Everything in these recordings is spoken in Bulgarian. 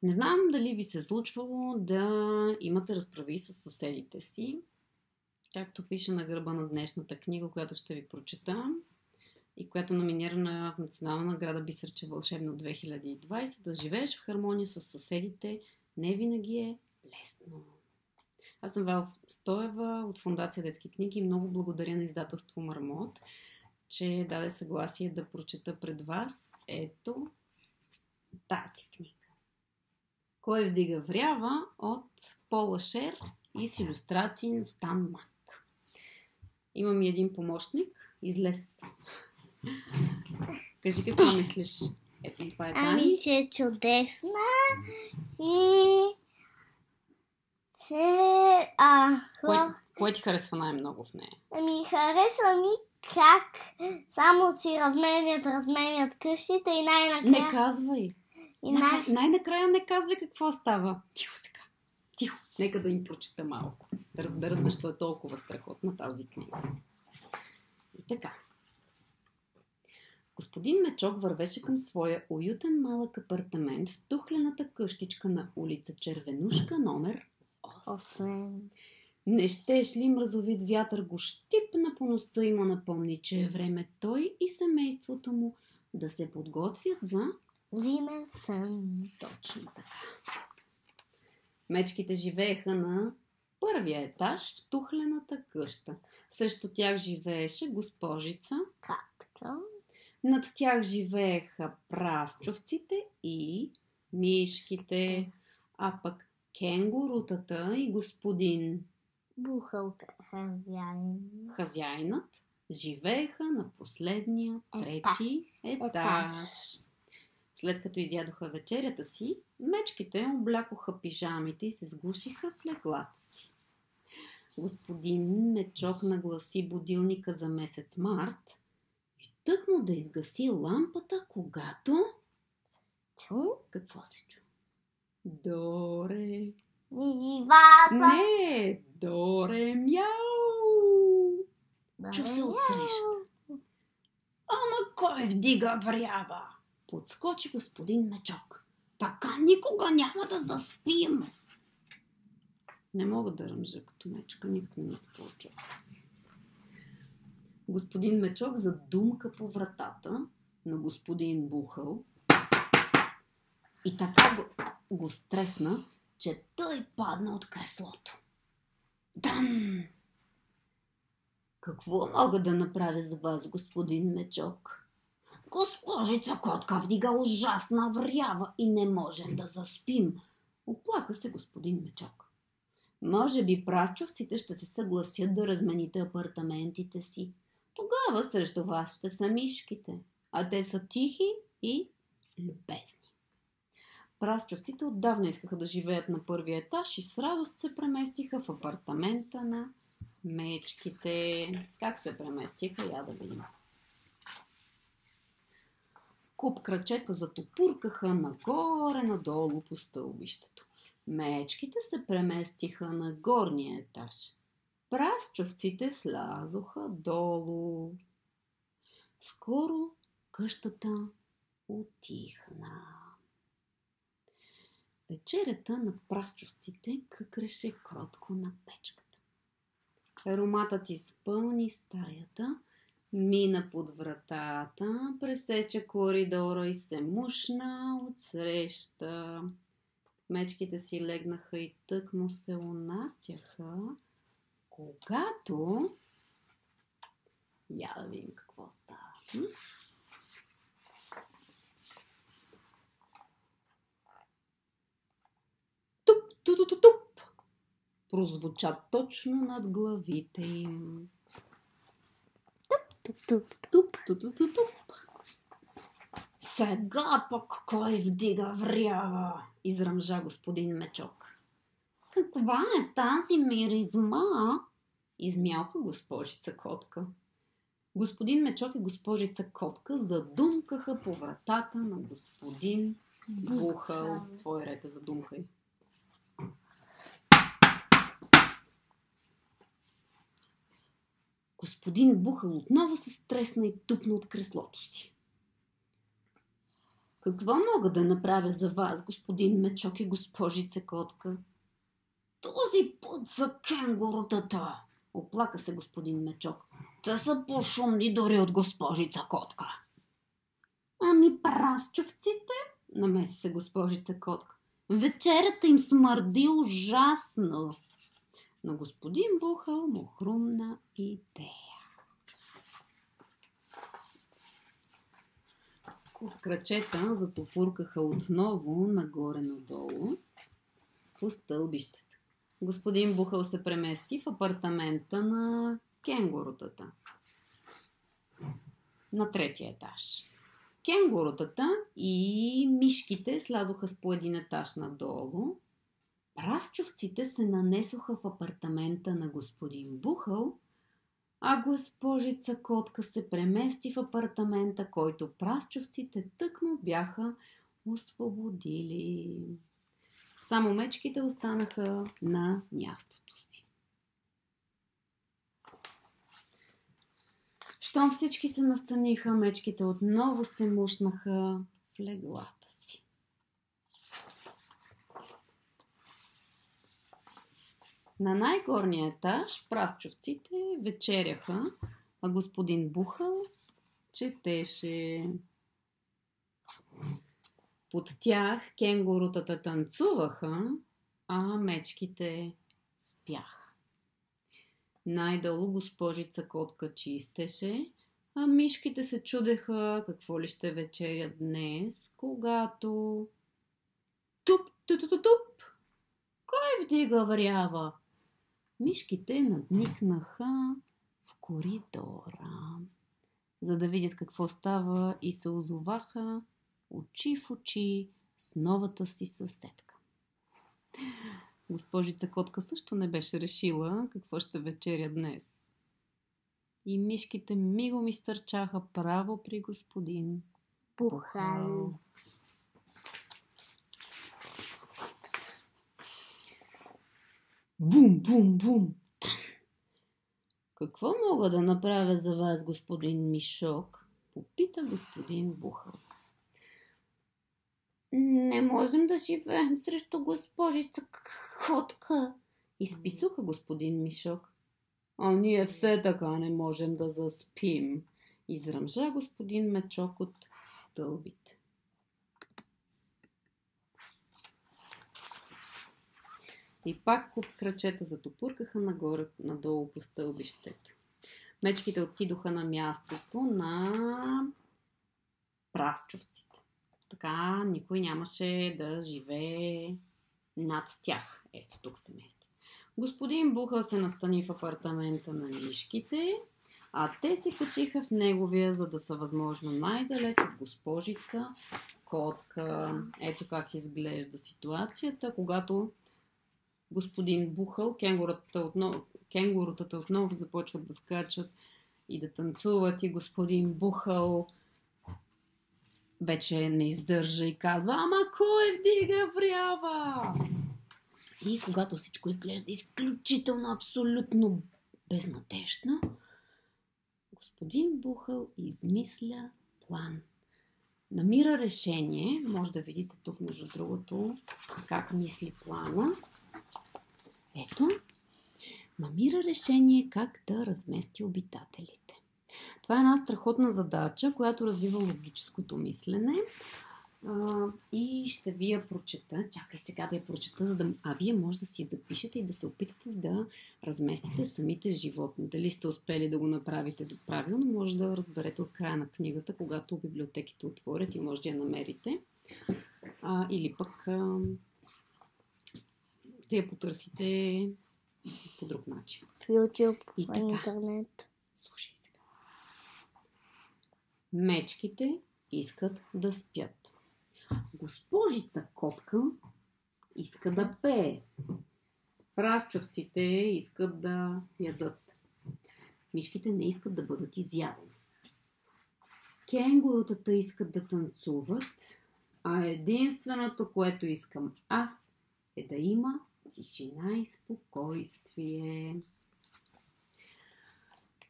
Не знам дали ви се е случвало да имате разправи с съседите си, както пише на гърба на днешната книга, която ще ви прочета и която номинирана в Национална награда Бисерче вълшебно 2020. Да живееш в хармония с съседите не винаги е лесно. Аз съм Вал Стоева от Фондация Детски книги и много благодаря на издателство Мармот, че даде съгласие да прочета пред вас ето тази книга. Кой вдига врява от Пола Шер и с илюстрации на Стан Мак. Имам и един помощник. Излез. Кажи какво мислиш. Ето това е Дани. Ами, че е чудесна и че... Кое ти харесва най-много в нея? Ами, харесва ми как само си разменят къщите и най-накрая... Не казвай. Най-накрая не казвай какво става. Тихо сега. Тихо. Нека да им прочета малко. Да разберат защо е толкова страхотна тази книга. И така. Господин Мечок вървеше към своя уютен малък апартамент в тухлената къщичка на улица Червенушка, номер 8. Не щеш ли мразовит вятър го щипна по носа и му напомни, че е време той и семейството му да се подготвят за зимен сън. Точно така. Мечките живееха на първия етаж в тухлената къща. Срещу тях живееше госпожица Както? Над тях живееха прасчовците и мишките, а пък кенгурутата и господин Бухал хазяйнат живееха на последния трети етаж. След като изядоха вечерята си, мечките облякоха пижамите и се сгушиха в леглата си. Господин Мечок нагласи будилника за месец март и тък му да изгаси лампата, когато... Чу? Какво се чу? Доре... И ваза. Не! Доре мяу! Чу се отсреща. Ама кой вдига врява? Подскочи господин Мечок. Така никога няма да заспим. Не мога да ръмжа като мечка, никога не изполча. Господин Мечок задумка по вратата на господин Бухъл и така го стресна, че той падна от креслото. Дан! Какво мога да направя за вас, господин Мечок? Госпожица Котка вдига ужасна врява и не можем да заспим. Оплака се господин Мечок. Може би прасчовците ще се съгласят да размените апартаментите си. Тогава срещу вас ще са мишките, а те са тихи и любезни. Прасчовците отдавна искаха да живеят на първия етаж и с радост се преместиха в апартамента на мечките. Как се преместиха? Я да видим. Куп крачета затопуркаха нагоре-надолу по стълбището. Мечките се преместиха на горния етаж. Прасчовците слязоха долу. Скоро къщата утихна. Вечерята на прасчовците къкреше кротко на печката. Ароматът изпълни стаята, мина под вратата, пресече коридора и се мушна отсреща. Мечките си легнаха и тъкмо се унасяха, когато... Я да видим какво става. Туп-туп-туп-туп прозвуча точно над главите им. Туп-туп-туп-туп. Сега пък кой вдига врява? Изръмжа господин Мечок. Каква е тази миризма? Измялка госпожица Котка. Господин Мечок и госпожица Котка задумкаха по вратата на господин Бухъл. Твой ред е задумкай. Господин Бухъл отново се стресна и тупна от креслото си. Какво мога да направя за вас, господин Мечок и госпожице Котка? Този път за кенгурутата, оплака се господин Мечок. Те са по-шумни дори от госпожица Котка. Ами прасчовците, намеси се госпожица Котка. Вечерята им смърди ужасно. На господин Бухал му хрумна идея. Крачета затопуркаха отново нагоре-надолу по стълбището. Господин Бухал се премести в апартамента на кенгурутата на 3-я етаж. Кенгурутата и мишките слязоха с по един етаж надолу. Прасчовците се нанесоха в апартамента на господин Бухал, а госпожица Котка се премести в апартамента, който прасчовците тъкмо бяха освободили. Само мечките останаха на мястото си. Щом всички се настаниха, мечките отново се мушнаха в леглата си. На най-горния етаж прасчовците вечеряха, а господин Бухал четеше. Под тях кенгурутата танцуваха, а мечките спяха. Най-долу госпожица Котка чистеше, а мишките се чудеха какво ли ще вечерят днес, когато... Туп! Кой вдига врява? Мишките надникнаха в коридора, за да видят какво става и се озоваха очи в очи с новата си съседка. Госпожица Котка също не беше решила какво ще вечеря днес. И мишките мигом изтърчаха право при господин Бухал. Бум! Какво мога да направя за вас, господин Мишок? Попита господин Бухал. Не можем да живеем срещу госпожица Котка, изписука господин Мишок. А ние все така не можем да заспим, изръмжа господин Мечок от стълбите. И пак крачета затопуркаха нагоре-надолу по стълбището. Мечките отидоха на мястото на прасчовците. Така никой нямаше да живее над тях. Ето тук се мести. Господин Бухал се настани в апартамента на мишките, а те се качиха в неговия, за да са възможно най-далеч от госпожица Котка. Ето как изглежда ситуацията, когато господин Бухал, кенгурутата отново започват да скачат и да танцуват, и господин Бухал вече не издържа и казва: ама кой вдига врява? И когато всичко изглежда изключително, абсолютно безнадеждно, господин Бухал измисля план. Намира решение, може да видите тук между другото как мисли плана. Ето, намира решение как да размести обитателите. Това е една страхотна задача, която развива логическото мислене. И ще ви я прочета. Чакай сега да я прочета, а вие може да си запишете и да се опитате да разместите самите животни. Дали сте успели да го направите правилно, може да разберете от края на книгата, когато библиотеките отворят и може да я намерите. Или пък да я потърсите по друг начин. В YouTube, и в интернет. Слушай сега. Мечките искат да спят. Госпожица Котка иска да пее. Прасчовците искат да ядат. Мишките не искат да бъдат изядени. Кенгурутата искат да танцуват, а единственото, което искам аз, е да има тишина и спокойствие.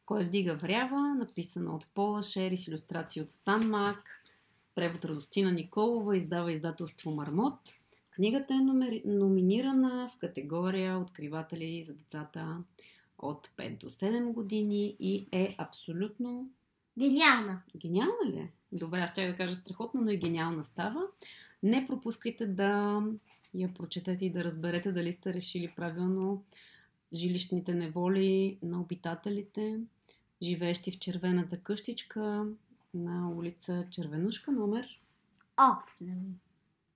Кой вдига врява, написано от Пола Шери с илюстрации от Стан Мак. Превод Радостина Николова, издава издателство Мармот. Книгата е номинирана в категория Откриватели за децата от 5 до 7 години и е абсолютно Гениална. Гениална ли е? Добре, аз ще да кажа страхотна, но и гениална става. Не пропускайте да я прочетете и да разберете дали сте решили правилно жилищните неволи на обитателите, живеещи в червената къщичка на улица Червенушка, номер 8.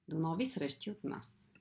До нови срещи от нас!